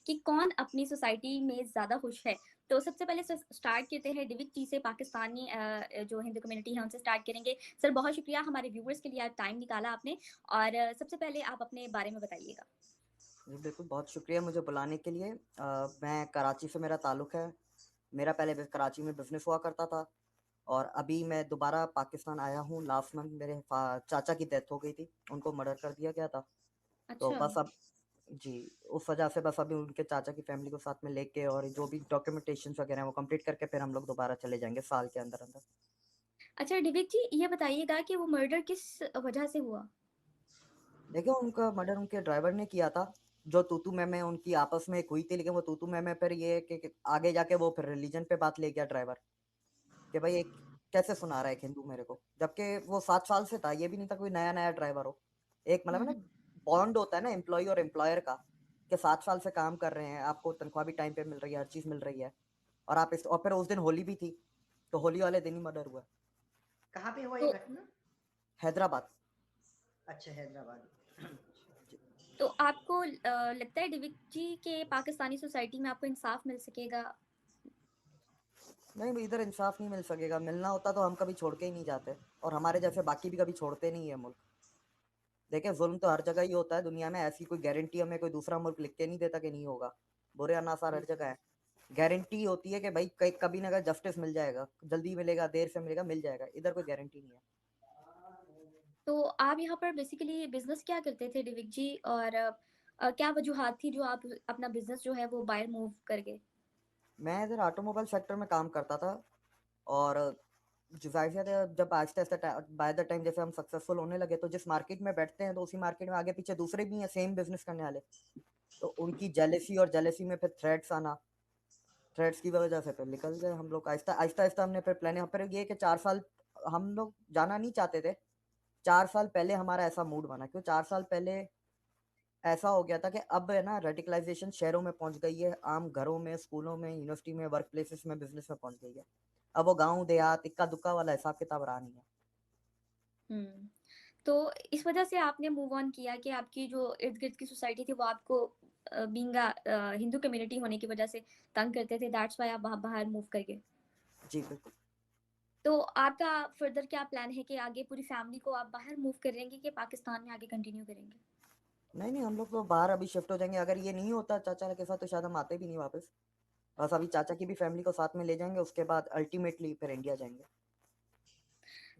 कि कौन अपनी सोसाइटी में ज़्यादा खुश है। तो सबसे पहले स्टार्ट करते हैं डिविक जी से, पाकिस्तानी जो हिंदू कम्युनिटी है उनसे स्टार्ट करेंगे। सर बहुत शुक्रिया हमारे व्यूअर्स के लिए आज टाइम निकाला आपने, और सबसे पहले आप अपने बारे में बताइएगा। जी, बिल्कुल, बहुत शुक्रिया मुझे बुलाने के लिए। मैं कराची से मेरा ताल्लुक़ है। मेरा पहले कराची में बिज़नेस हुआ करता था और अभी मैं दोबारा पाकिस्तान आया हूँ। लास्ट मंथ मेरे चाचा की डेथ हो गई थी, उनको मर्डर कर दिया गया था। तो अच्छा। बस अब जी, उस वजह से बस अभी उनके चाचा की फैमिली को साथ में लेके और जो भी डॉक्यूमेंटेशंस वगैरह हैं वो कंप्लीट करके फिर हम लोग दोबारा चले जाएँगे साल के अंदर-अंदर। अच्छा डिविक जी, ये बताइएगा कि वो मर्डर किस वजह से हुआ? देखिए, उनका मर्डर उनके ड्राइवर ने किया था। जो तू-तू मैं-मैं उनकी आपस में एक हुई थी, लेकिन वो तू-तू मैं-मैं फिर ये है कि आगे जाके वो फिर रिलीजन पे बात ले गया ड्राइवर, कि भाई एक कैसे सुना रहा है एक हिंदू मेरे को? जबकि वो 7 साल से था, ये भी नहीं था कोई नया-नया ड्राइवर हो। एक मतलब है ना, हुँ। बॉन्ड होता है ना एम्प्लॉयी और एम्प्लॉयर का, कि 7 साल से काम कर रहे हैं, आपको तनख्वाह भी टाइम पे मिल रही है, हर चीज़ मिल रही है और आप इस और फिर उस दिन होली भी थी, तो होली वाले दिन ही मर्डर हुआ। कहाँ पे हुआ ये तो घटना? हैदराबाद। अच्छा, हैदराबाद। जी। तो आपको लगता है डिविक जी के पाकिस्तानी सोसाइटी में आपको इंसाफ मिल सकेगा? नहीं, इधर इंसाफ नहीं मिल सकेगा, मिलना होता तो हम कभी छोड़ के ही नहीं जाते और हमारे जैसे बाकी भी कभी छोड़ते नहीं है मुल्क। देखिए, ज़ुल्म तो हर जगह ही होता है दुनिया में, ऐसी कोई गारंटी हमें कोई दूसरा मुल्क लिख के नहीं देता कि नहीं होगा। बुरे और नासार हर जगह है। गारंटी होती है कि भाई कहीं कभी ना कभी जस्टिस मिल जाएगा, जल्दी मिलेगा, देर से मिलेगा, मिल जाएगा। इधर कोई गारंटी नहीं है। तो आप यहाँ पर बेसिकली बिज़नेस क्या करते थे डिविक जी, और क्या वजूहात थी जो आप अपना बिज़नेस जो है वो बाहर मूव कर गए? मैं इधर ऑटोमोबाइल सेक्टर में काम करता था और जो ज़ाहिर-सी बात है जब आहिस्ता-आहिस्ता बाय द टाइम जैसे हम सक्सेसफुल होने लगे तो जिस मार्केट में बैठते हैं तो उसी मार्केट में आगे-पीछे दूसरे भी हैं सेम बिज़नेस करने वाले। तो उनकी जेलसी और जेलसी में फिर थ्रेट्स आना, थ्रेड्स की वजह से फिर निकल गए हम लोग आहिस्ता-आहिस्ता हमने फिर प्लानिंग फिर ये कि 4 साल हम लोग जाना नहीं चाहते थे। 4 साल पहले हमारा ऐसा मूड बना क्यों 4 साल पहले ऐसा हो गया था कि अब है ना रेडिकलाइज़ेशन शहरों में पहुँच गई है, आम घरों में, स्कूलों में, यूनिवर्सिटी में, वर्क प्लेसेस में, बिज़नेस में पहुँच गई है। अब वो गाँव, देहात, इक्का-दुक्का वाला हिसाब-किताब रहा नहीं है। हुँ। तो इस वजह से आपने मूव ऑन किया कि आपकी जो इर्द-गिर्द की सोसाइटी थी वो आपको बीइंग हिंदू कम्युनिटी होने की वजह से तंग करते थे, दैट्स व्हाई आप वहाँ बाहर मूव कर गए। जी, बिल्कुल। तो आपका फर्दर क्या प्लान है कि आगे पूरी फैमिली को आप बाहर मूव करेंगे कि पाकिस्तान में आगे कंटिन्यू करेंगे? नहीं, नहीं हम लोग तो बाहर अभी शिफ्ट हो जाएँगे, अगर ये नहीं होता चाचा के साथ तो शायद हम आते भी नहीं वापस। बस अभी चाचा की भी फैमिली को साथ में ले जाएँगे, उसके बाद अल्टीमेटली फिर इंडिया जाएँगे।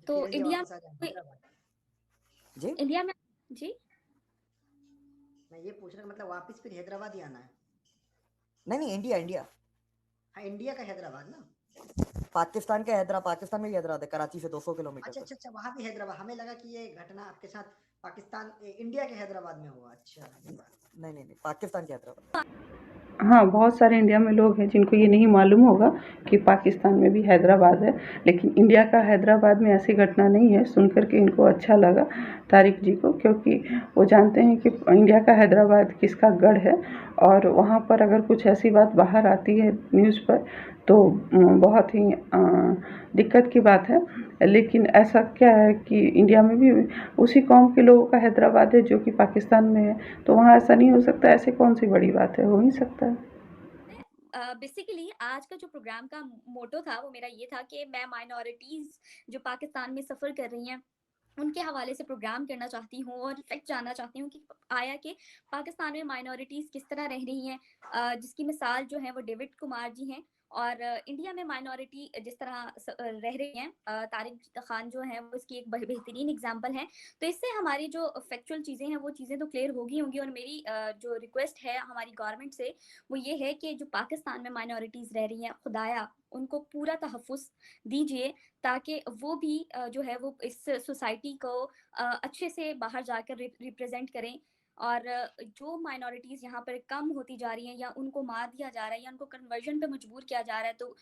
तो फिर इंडिया इंडिया वापस आ जाए में हैदराबाद। जी? इंडिया में जी? मैं ये पूछ रहा था मतलब वापस फिर हैदराबाद ही आना है? नहीं, नहीं इंडिया, इंडिया। हाँ, इंडिया का हैदराबाद ना? पाकिस्तान में भी हैदराबाद है, कराची से 200 किलोमीटर अच्छा, पे। अच्छा, अच्छा, वहाँ भी हैदराबाद। हमें लगा कि ये घटना आपके साथ पाकिस्तान इंडिया के हैदराबाद में हुआ। अच्छा, ये बात। नहीं, नहीं, नहीं, पाकिस्तान के हैदराबाद। हाँ, बहुत सारे इंडिया में लोग हैं जिनको ये नहीं मालूम होगा कि पाकिस्तान में भी हैदराबाद है, लेकिन इंडिया का हैदराबाद में ऐसी घटना नहीं है। सुन कर के इनको अच्छा लगा तारिक जी को, क्योंकि वो जानते हैं कि इंडिया का हैदराबाद किसका गढ़ है और वहाँ पर अगर कुछ ऐसी बात बाहर आती है न्यूज़ पर तो बहुत ही दिक्कत की बात है। लेकिन ऐसा क्या है कि इंडिया में भी उसी कौम के लोगों का हैदराबाद है जो कि पाकिस्तान में है, तो वहाँ ऐसा नहीं हो सकता। ऐसे कौन सी बड़ी बात है, हो ही सकता है। बेसिकली आज का जो प्रोग्राम का मोटो था वो मेरा ये था कि मैं माइनॉरिटीज़ जो पाकिस्तान में सफ़र कर रही हैं, उनके हवाले से प्रोग्राम करना चाहती हूँ और फैक्ट जानना चाहती हूँ कि आया कि पाकिस्तान में माइनॉरिटीज़ किस तरह रह रही हैं, जिसकी मिसाल जो है वो डेविड कुमार जी हैं, और इंडिया में माइनॉरिटी जिस तरह रह रही हैं, तारिक खान जो हैं वो इसकी एक बेहतरीन एग्जांपल हैं। तो इससे हमारी जो फैक्चुअल चीज़ें हैं वो चीज़ें तो क्लियर होगी होंगी, और मेरी जो रिक्वेस्ट है हमारी गवर्नमेंट से वो ये है कि जो पाकिस्तान में माइनॉरिटीज़ रह रही हैं, खुदाया उनको पूरा तहफ़्फ़ुज़ दीजिए, ताकि वो भी जो है वो इस सोसाइटी को अच्छे से बाहर जाकर रिप्रेजेंट करें, और जो माइनॉरिटीज़ यहाँ पर कम होती जा रही हैं या उनको मार दिया जा रहा है या उनको कन्वर्जन पे मजबूर किया जा रहा है, तो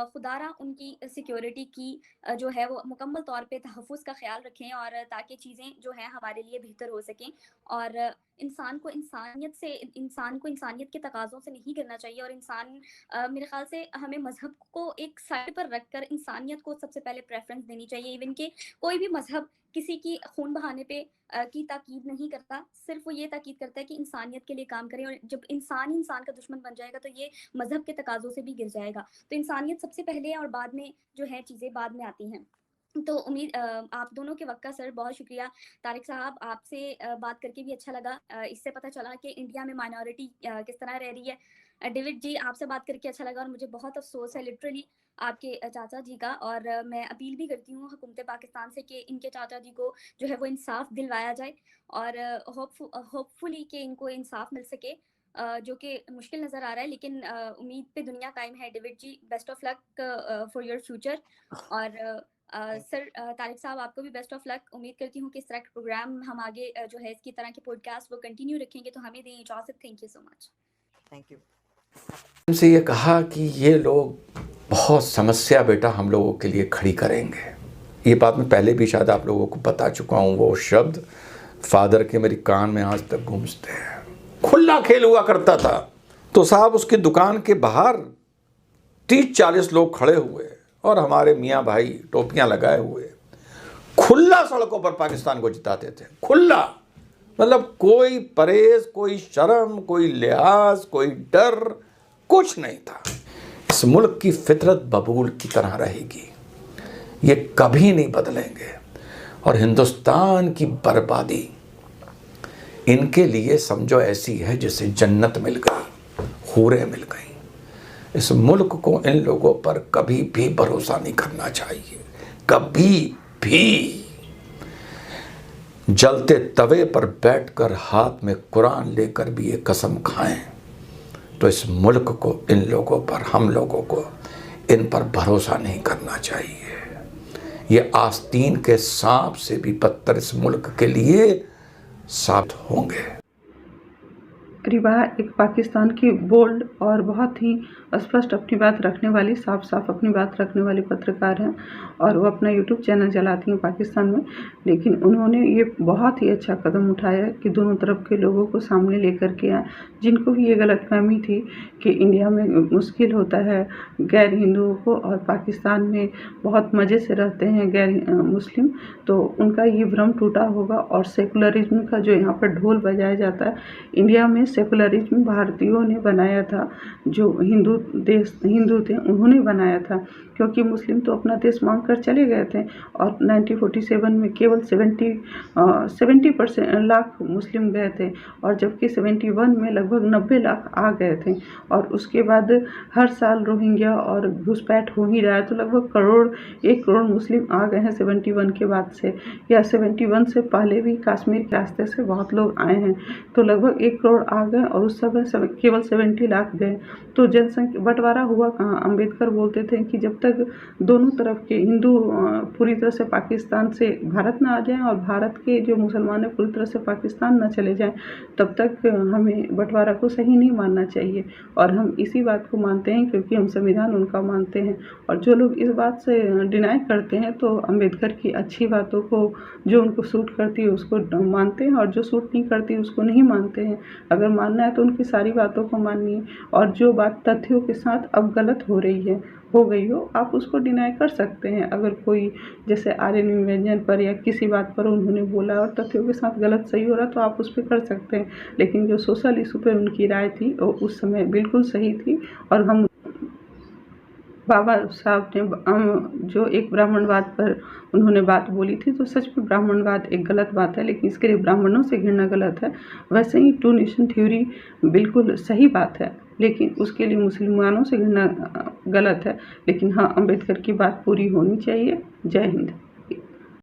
खुदारा उनकी सिक्योरिटी की जो है वो मुकम्मल तौर पे तहफ़्फ़ुज़ का ख़्याल रखें, और ताकि चीज़ें जो हैं हमारे लिए बेहतर हो सकें, और इंसान को इंसानियत के तकाज़ों से नहीं करना चाहिए, और मेरे ख़्याल से हमें मज़हब को एक साइड पर रखकर इंसानियत को सबसे पहले प्रेफ़रेंस देनी चाहिए। इवन कि कोई भी मज़हब किसी की खून बहाने पे की ताकीद नहीं करता, सिर्फ वो ये ताकीद करता है कि इंसानियत के लिए काम करें, और जब इंसान इंसान का दुश्मन बन जाएगा तो ये मजहब के तकाजों से भी गिर जाएगा। तो इंसानियत सबसे पहले है और बाद में जो है चीज़ें बाद में आती हैं। तो उम्मीद आप दोनों के वक़्त का सर बहुत शुक्रिया। तारिक साहब, आपसे बात करके भी अच्छा लगा। इससे पता चला कि इंडिया में माइनॉरिटी किस तरह रह रही है। डेविड जी, आपसे बात करके अच्छा लगा और मुझे बहुत अफ़सोस है लिटरली आपके चाचा जी का, और मैं अपील भी करती हूँ हुकूमत पाकिस्तान से कि इनके चाचा जी को जो है वो इंसाफ़ दिलवाया जाए, और होपफुली कि इनको इंसाफ़ मिल सके, जो कि मुश्किल नज़र आ रहा है, लेकिन उम्मीद पे दुनिया कायम है। David ji, best of luck for your future. और सर तारिक साहब, आपको भी बेस्ट ऑफ लक। उम्मीद करती हूँ कि इस तरह के प्रोग्राम हम आगे जो है इसकी तरह के पॉडकास्ट वो कंटिन्यू रखेंगे। तो हमें दें इजाज़त। Thank you so much. Thank you. उनसे ये कहा कि ये लोग बहुत समस्या बेटा हम लोगों के लिए खड़ी करेंगे। ये बात मैं पहले भी शायद आप लोगों को बता चुका हूँ। वो शब्द फादर के मेरे कान में आज तक गूंजते हैं। खुला खेल हुआ करता था तो साहब उसकी दुकान के बाहर 30-40 लोग खड़े हुए और हमारे मियाँ भाई टोपियाँ लगाए हुए खुला सड़कों पर पाकिस्तान को जिताते थे। खुला, मतलब कोई परहेज, कोई शर्म, कोई लिहाज, कोई डर, कुछ नहीं था। इस मुल्क की फितरत बबूल की तरह रहेगी, ये कभी नहीं बदलेंगे। और हिंदुस्तान की बर्बादी इनके लिए समझो ऐसी है जैसे जन्नत मिल गई, हूरें मिल गई। इस मुल्क को इन लोगों पर कभी भी भरोसा नहीं करना चाहिए, कभी भी। जलते तवे पर बैठकर हाथ में कुरान लेकर भी ये कसम खाएं तो इस मुल्क को, इन लोगों पर, हम लोगों को इन पर भरोसा नहीं करना चाहिए। ये आस्तीन के सांप से भी बदतर इस मुल्क के लिए साबित होंगे। रिबा एक पाकिस्तान की बोल्ड और बहुत ही स्पष्ट अपनी बात रखने वाली, साफ साफ अपनी बात रखने वाली पत्रकार हैं, और वो अपना यूट्यूब चैनल चलाती हैं पाकिस्तान में। लेकिन उन्होंने ये बहुत ही अच्छा कदम उठाया कि दोनों तरफ के लोगों को सामने लेकर के आए, जिनको भी ये गलतफहमी थी कि इंडिया में मुश्किल होता है गैर हिंदुओं को और पाकिस्तान में बहुत मज़े से रहते हैं गैर मुस्लिम, तो उनका ये भ्रम टूटा होगा। और सेकुलरिज्म का जो यहाँ पर ढोल बजाया जाता है, इंडिया में सेकुलरिज्म भारतीयों ने बनाया था, जो हिंदू थे उन्होंने बनाया था, क्योंकि मुस्लिम तो अपना देश मांग कर चले गए थे। और 1947 में केवल 70% लाख मुस्लिम गए थे, और जबकि 71 में लगभग 90 लाख आ गए थे। और उसके बाद हर साल रोहिंग्या और घुसपैठ हो ही रहा है, तो लगभग 1 करोड़ मुस्लिम आ गए हैं 71 के बाद से, या 71 से पहले भी कश्मीर के रास्ते से बहुत लोग आए हैं, तो लगभग 1 करोड़ आ गए, और उस समय केवल 70 लाख गए। तो जनसंख्या बंटवारा हुआ कहाँ? अम्बेडकर बोलते थे कि जब तक दोनों तरफ के हिंदू पूरी तरह से पाकिस्तान से भारत ना आ जाएं और भारत के जो मुसलमान हैं पूरी तरह से पाकिस्तान ना चले जाएं, तब तक हमें बंटवारा को सही नहीं मानना चाहिए। और हम इसी बात को मानते हैं क्योंकि हम संविधान उनका मानते हैं। और जो लोग इस बात से डिनाई करते हैं तो अम्बेडकर की अच्छी बातों को, जो उनको सूट करती है उसको मानते हैं, और जो सूट नहीं करती उसको नहीं मानते हैं। अगर मानना है तो उनकी सारी बातों को मानिए, और जो बात तथ्यों के साथ अब गलत हो रही है, हो गई हो, आप उसको डिनाई कर सकते हैं। अगर कोई जैसे आर्यन इन्वेंजन पर या किसी बात पर उन्होंने बोला और तथ्यों के साथ गलत सही हो रहा तो आप उस पर कर सकते हैं। लेकिन जो सोशल इशू पर उनकी राय थी वो उस समय बिल्कुल सही थी। और हम बाबा साहब ने जो एक ब्राह्मणवाद पर उन्होंने बात बोली थी, तो सच में ब्राह्मणवाद एक गलत बात है, लेकिन इसके लिए ब्राह्मणों से घृणा गलत है। वैसे ही 2 नेशन थ्योरी बिल्कुल सही बात है, लेकिन उसके लिए मुसलमानों से घृणा गलत है। लेकिन हाँ, अम्बेडकर की बात पूरी होनी चाहिए। जय हिंद।